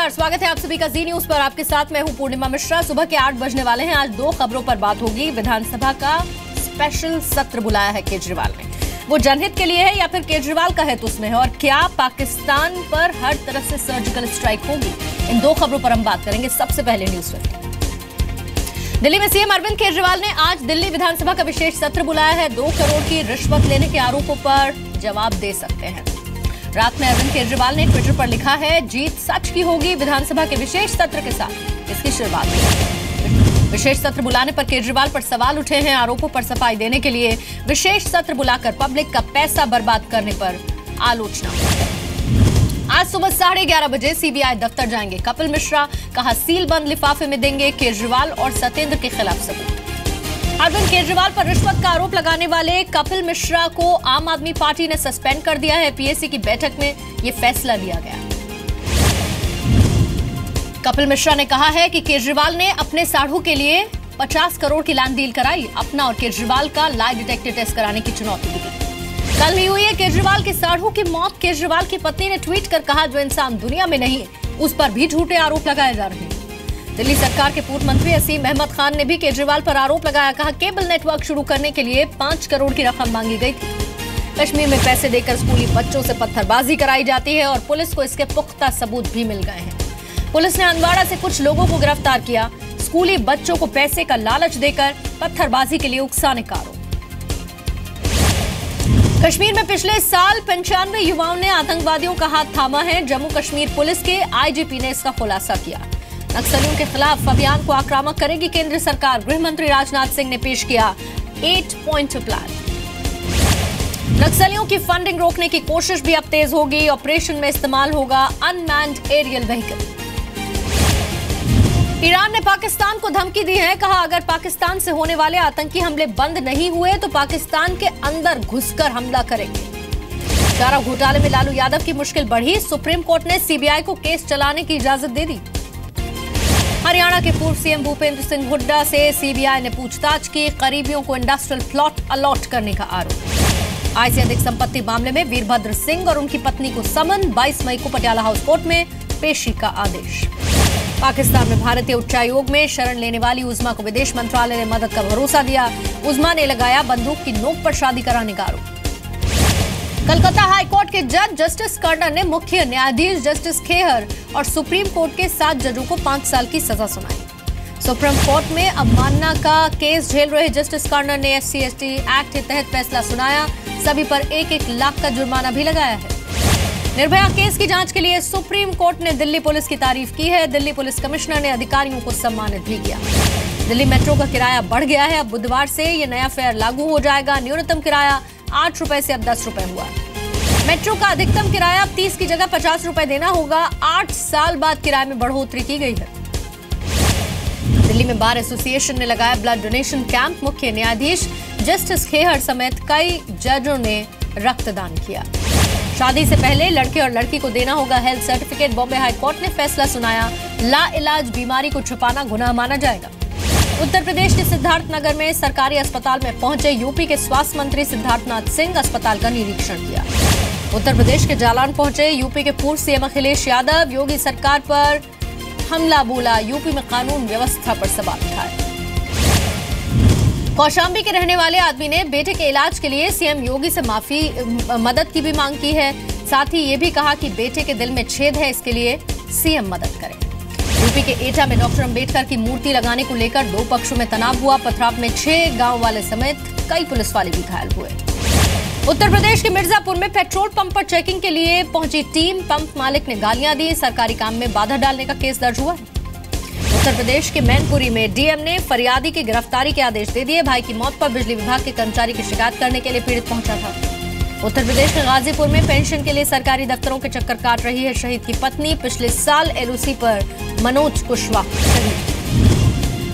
नमस्कार, स्वागत है आप सभी का जी न्यूज पर। आपके साथ मैं हूं पूर्णिमा मिश्रा। सुबह के 8 बजने वाले हैं। आज दो खबरों पर बात होगी। विधानसभा का स्पेशल सत्र बुलाया है केजरीवाल ने। वो जनहित के लिए है या फिर केजरीवाल का हित उसमें है, और क्या पाकिस्तान पर हर तरफ से सर्जिकल स्ट्राइक होगी? इन दो खबरों पर हम बात करेंगे। सबसे पहले न्यूज में दिल्ली में सीएम अरविंद केजरीवाल ने आज दिल्ली विधानसभा का विशेष सत्र बुलाया है। 2 करोड़ की रिश्वत लेने के आरोपों पर जवाब दे सकते हैं। रात में अरविंद केजरीवाल ने ट्विटर पर लिखा है, जीत सच की होगी। विधानसभा के विशेष सत्र के साथ इसकी शुरुआत हुई। विशेष सत्र बुलाने पर केजरीवाल पर सवाल उठे हैं। आरोपों पर सफाई देने के लिए विशेष सत्र बुलाकर पब्लिक का पैसा बर्बाद करने पर आलोचना। आज सुबह 11:30 बजे सीबीआई दफ्तर जाएंगे कपिल मिश्रा। कहा, सील बंद लिफाफे में देंगे केजरीवाल और सत्येंद्र के खिलाफ सबूत। अरविंद केजरीवाल पर रिश्वत का आरोप लगाने वाले कपिल मिश्रा को आम आदमी पार्टी ने सस्पेंड कर दिया है। पीएसी की बैठक में यह फैसला लिया गया। कपिल मिश्रा ने कहा है कि केजरीवाल ने अपने साढ़ू के लिए 50 करोड़ की लैंड डील कराई। अपना और केजरीवाल का लाई डिटेक्टर टेस्ट कराने की चुनौती दी। कल ही हुई है केजरीवाल के साढ़ू की मौत। केजरीवाल की पत्नी ने ट्वीट कर कहा, जो इंसान दुनिया में नहीं उस पर भी झूठे आरोप लगाए जा रहे हैं। दिल्ली सरकार के पूर्व मंत्री असीम अहमद खान ने भी केजरीवाल पर आरोप लगाया। कहा, केबल नेटवर्क शुरू करने के लिए 5 करोड़ की रकम मांगी गई थी। कश्मीर में पैसे देकर स्कूली बच्चों से पत्थरबाजी कराई जाती है और पुलिस को इसके पुख्ता सबूत भी मिल गए हैं। पुलिस ने हंदवाड़ा से कुछ लोगों को गिरफ्तार किया। स्कूली बच्चों को पैसे का लालच देकर पत्थरबाजी के लिए उकसाने का आरोप। कश्मीर में पिछले साल 95 युवाओं ने आतंकवादियों का हाथ थामा है। जम्मू कश्मीर पुलिस के आईजीपी ने इसका खुलासा किया। नक्सलियों के खिलाफ अभियान को आक्रामक करेगी केंद्र सरकार। गृह मंत्री राजनाथ सिंह ने पेश किया 8 पॉइंट प्लान। नक्सलियों की फंडिंग रोकने की कोशिश भी अब तेज होगी। ऑपरेशन में इस्तेमाल होगा अनमैन्ड एरियल व्हीकल। ईरान ने पाकिस्तान को धमकी दी है। कहा, अगर पाकिस्तान से होने वाले आतंकी हमले बंद नहीं हुए तो पाकिस्तान के अंदर घुसकर हमला करेंगे। चारा घोटाले में लालू यादव की मुश्किल बढ़ी। सुप्रीम कोर्ट ने सीबीआई को केस चलाने की इजाजत दे दी। हरियाणा के पूर्व सीएम भूपेंद्र सिंह हुड्डा से सीबीआई ने पूछताछ की। करीबियों को इंडस्ट्रियल प्लॉट अलॉट करने का आरोप। आय से अधिक संपत्ति मामले में वीरभद्र सिंह और उनकी पत्नी को समन। 22 मई को पटियाला हाउस कोर्ट में पेशी का आदेश। पाकिस्तान में भारतीय उच्चायोग में शरण लेने वाली उज़मा को विदेश मंत्रालय ने मदद का भरोसा दिया। उज़मा ने लगाया बंदूक की नोक पर शादी कराने का आरोप। कलकत्ता हाईकोर्ट के जज जस्टिस कर्णन ने मुख्य न्यायाधीश जस्टिस खेहर और सुप्रीम कोर्ट के 7 जजों को 5 साल की सजा सुनाई। सुप्रीम कोर्ट में अवमानना का केस झेल रहे जस्टिस कर्णन ने SC/ST एक्ट के तहत फैसला सुनाया। सभी पर 1-1 लाख का जुर्माना भी लगाया है। निर्भया केस की जांच के लिए सुप्रीम कोर्ट ने दिल्ली पुलिस की तारीफ की है। दिल्ली पुलिस कमिश्नर ने अधिकारियों को सम्मानित भी किया। दिल्ली मेट्रो का किराया बढ़ गया है। अब बुधवार से ये नया फेयर लागू हो जाएगा। न्यूनतम किराया 8 रुपए से अब 10 रुपए हुआ। मेट्रो का अधिकतम किराया अब 30 की जगह 50 रुपए देना होगा। 8 साल बाद किराए में बढ़ोतरी की गई है। दिल्ली में बार एसोसिएशन ने लगाया ब्लड डोनेशन कैंप। मुख्य न्यायाधीश जस्टिस खेहर समेत कई जजों ने रक्तदान किया। शादी से पहले लड़के और लड़की को देना होगा health certificate. Bombay high court ने फैसला सुनाया, लाइलाज बीमारी को छुपाना गुनाह माना जाएगा। उत्तर प्रदेश के सिद्धार्थनगर में सरकारी अस्पताल में पहुंचे यूपी के स्वास्थ्य मंत्री सिद्धार्थनाथ सिंह। अस्पताल का निरीक्षण किया। उत्तर प्रदेश के जालौन पहुंचे यूपी के पूर्व सीएम अखिलेश यादव। योगी सरकार पर हमला बोला। यूपी में कानून व्यवस्था पर सवाल उठाए। कौशाम्बी के रहने वाले आदमी ने बेटे के इलाज के लिए सीएम योगी से मदद की भी मांग की है। साथ ही ये भी कहा कि बेटे के दिल में छेद है, इसके लिए सीएम मदद करें। यूपी के एटा में डॉक्टर अंबेडकर की मूर्ति लगाने को लेकर 2 पक्षों में तनाव हुआ। पथराव में 6 गांव वाले समेत कई पुलिस वाले भी घायल हुए। उत्तर प्रदेश के मिर्जापुर में पेट्रोल पंप पर चेकिंग के लिए पहुंची टीम। पंप मालिक ने गालियां दी। सरकारी काम में बाधा डालने का केस दर्ज हुआ है। उत्तर प्रदेश के मैनपुरी में डीएम ने फरियादी की गिरफ्तारी के आदेश दे दिए। भाई की मौत पर बिजली विभाग के कर्मचारी की शिकायत करने के लिए पीड़ित पहुंचा था। उत्तर प्रदेश के गाजीपुर में पेंशन के लिए सरकारी दफ्तरों के चक्कर काट रही है शहीद की पत्नी। पिछले साल LOC पर मनोज कुशवाहा शहीद।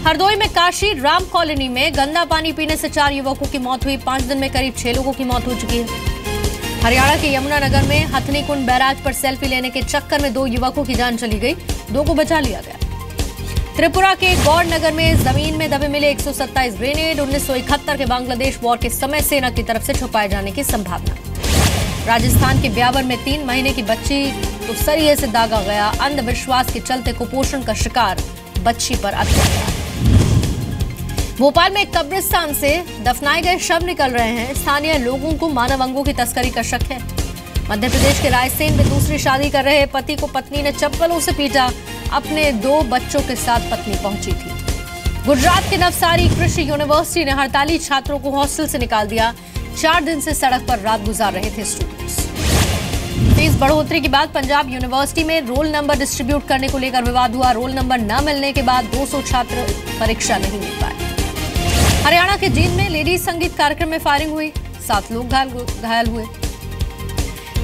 हरदोई में काशी राम कॉलोनी में गंदा पानी पीने से 4 युवकों की मौत हुई। 5 दिन में करीब 6 लोगों की मौत हो चुकी है। हरियाणा के यमुनानगर में हथनीकुंड बैराज पर सेल्फी लेने के चक्कर में 2 युवकों की जान चली गई। 2 को बचा लिया गया। त्रिपुरा के गौरनगर में जमीन में दबे मिले 127 ग्रेनेड। 1971 के बांग्लादेश वॉर के समय सेना की तरफ से छुपाए जाने की संभावना। राजस्थान के ब्यावर में 3 महीने की बच्ची को सरिये से दागा गया। अंधविश्वास के चलते कुपोषण का शिकार बच्ची पर अत्याचार। भोपाल में एक कब्रिस्तान से दफनाए गए शव निकल रहे हैं। स्थानीय लोगों को मानव अंगों की तस्करी का शक है। मध्य प्रदेश के रायसेन में दूसरी शादी कर रहे पति को पत्नी ने चप्पलों से पीटा। अपने 2 बच्चों के साथ पत्नी पहुंची थी। गुजरात के नवसारी कृषि यूनिवर्सिटी ने हड़ताली छात्रों को हॉस्टल से निकाल दिया। 4 दिन से सड़क पर रात गुजार रहे थे स्टूडेंट्स। फीस बढ़ोतरी के बाद पंजाब यूनिवर्सिटी में रोल नंबर डिस्ट्रीब्यूट करने को लेकर विवाद हुआ। रोल नंबर न मिलने के बाद 200 छात्र परीक्षा नहीं दे पाए। हरियाणा के जींद में लेडीज संगीत कार्यक्रम में फायरिंग हुई। 7 लोग घायल हुए।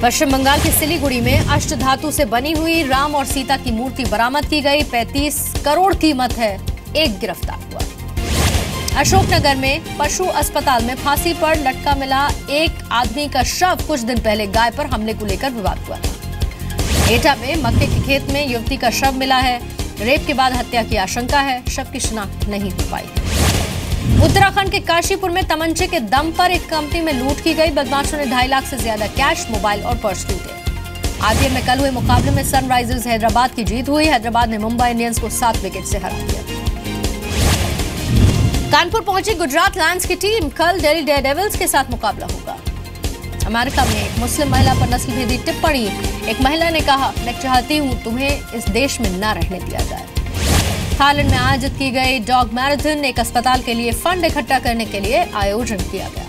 पश्चिम बंगाल के सिलीगुड़ी में अष्टधातु से बनी हुई राम और सीता की मूर्ति बरामद की गई। 35 करोड़ कीमत है। एक गिरफ्तार हुआ। अशोकनगर में पशु अस्पताल में फांसी पर लटका मिला एक आदमी का शव। कुछ दिन पहले गाय पर हमले को लेकर विवाद हुआ था। एटा में मक्के के खेत में युवती का शव मिला है। रेप के बाद हत्या की आशंका है। शव की शिनाख्त नहीं हो पाई है। उत्तराखंड के काशीपुर में तमंचे के दम पर एक कंपनी में लूट की गई। बदमाशों ने 2.5 लाख से ज्यादा कैश, मोबाइल और पर्स लूटे। आईपीएल में कल हुए मुकाबले में सनराइजर्स हैदराबाद की जीत हुई। हैदराबाद ने मुंबई इंडियंस को 7 विकेट से हरा दिया। कानपुर पहुंची गुजरात लायंस की टीम। कल दिल्ली डेयरडेविल्स के साथ मुकाबला होगा। अमेरिका में एक मुस्लिम महिला पर नस्लभेदी टिप्पणी। एक महिला ने कहा, मैं चाहती हूं तुम्हें इस देश में न रहने दिया जाए। थाईलैंड में आयोजित की गई डॉग मैराथन। एक अस्पताल के लिए फंड इकट्ठा करने के लिए आयोजन किया गया।